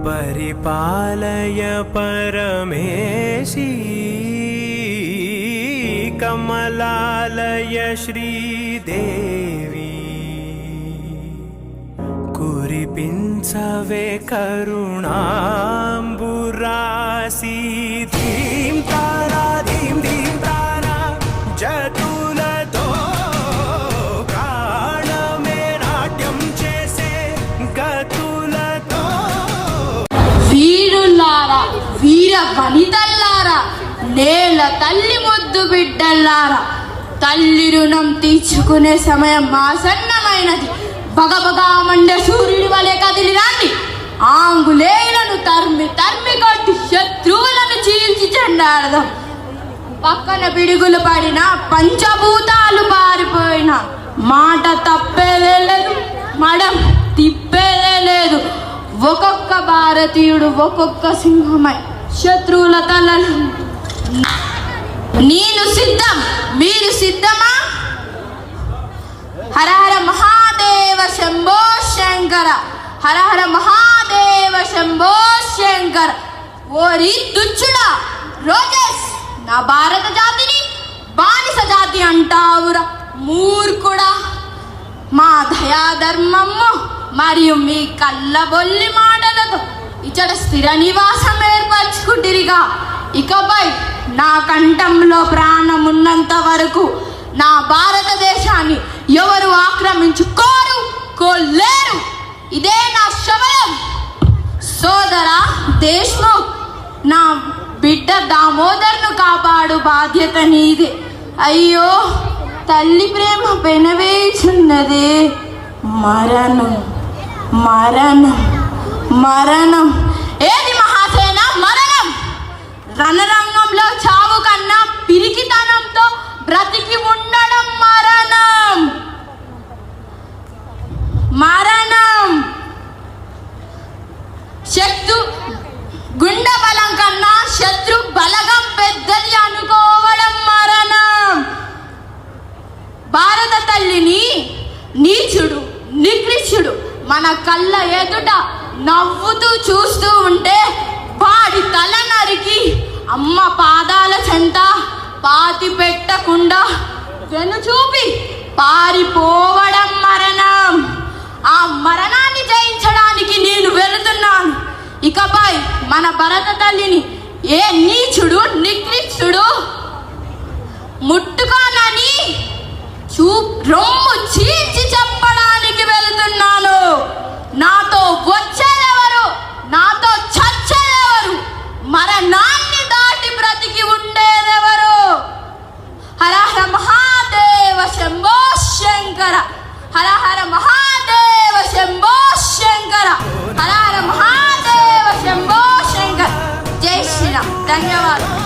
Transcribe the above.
పరిపాలయ పరమేశీ కమలాలయ శ్రీదేవి కురిపించవే కరుణాంబురాసి ధీం తారా ధీం ధీం తారా జతులతో ప్రాణమే నాట్యం చేసే గతులతో వీరులారా వీర వనితల్లారా నేల తల్లి ముద్దు బిడ్డల్లారా తల్లి రుణం తీర్చుకునే సమయం ఆసన్నమైనది. బగబగా మండే సూర్యుడి వలె కదిలి రాండి. ఆంగులేయులను తరిమి తరిమి కొట్టి శత్రువులను చీల్చి చెండాడదాం. పక్కన పిడుగులు పడిన పంచభూతాలు పారిపోయిన మాట తప్పేదే లేదు, మడం తిప్పేదే లేదు. ఒక్కొక్క భారతీయుడు ఒక్కొక్క సింహమై శత్రువుల తలను. నేను సిద్ధం, మీరు సిద్ధమా? హర హర మహాదేవ శంభో శంకర, హర హర మహాదేవ శంభో శంకర. ఓరి దుచ్చుడా రోజెస్, నా భారత జాతిని బానిస జాతి అంటావురా మూర్ఖుడా. మా దయాధర్మము మరియు మీ కళ్ళబొల్లి మాటలతో ఇచ్చట స్థిర నివాసం ఏర్పరచుకుంటిరిగా. ఇకపై నా కంఠంలో ప్రాణమున్నంత వరకు నా భారతదేశాన్ని ఎవరు ఆక్రమించుకోరు, కోలేరు. ఇదే నా శబదం. సోదరా దేశ్ముఖ్, నా బిడ్డ దామోదర్ను కాపాడు బాధ్యత నీదే. అయ్యో తల్లి ప్రేమ పెనవేయుచున్నదే. మరణం మరణం మరణం. ఏది మహాసేన మరణం? రణరంగంలో చావు కన్నా పిరికితనంతో బ్రతికి ఉండడం మరణం. మరణం. శత్రు గుండె బలం కన్నా శత్రు బలగం పెద్దది అనుకోవడం మరణం. భారత తల్లిని నీచుడు నికృష్టుడు మన కళ్ళ ఎదుట నవ్వుతూ చూస్తూ ఉంటే వాడి తల నరికి అమ్మ పాదాల చెంత పాతి పెట్టకుండా వెనుచూపి పారిపోవడం మరణం. ఆ మరణాన్ని జయించడానికి నేను వెళుతున్నాను. ఇకపై మన భరత తల్లిని ఏ నీచుడు నికృష్టుడు ముట్టుకోనని రొమ్ము చీల్చి చెప్పడానికి వెళుతున్నాను. నాతో వచ్చేదెవరు, నాతో చచ్చేదెవరు, మరణాన్ని దాటి బ్రతికి ఉండేదెవరు? హర హర మహాదేవ శంభో శంకర, హర హర మహాదేవ శంభో శంకర, హర హర మహాదేవ శంభో శంకర. జై శ్రీరామ్. ధన్యవాదాలు.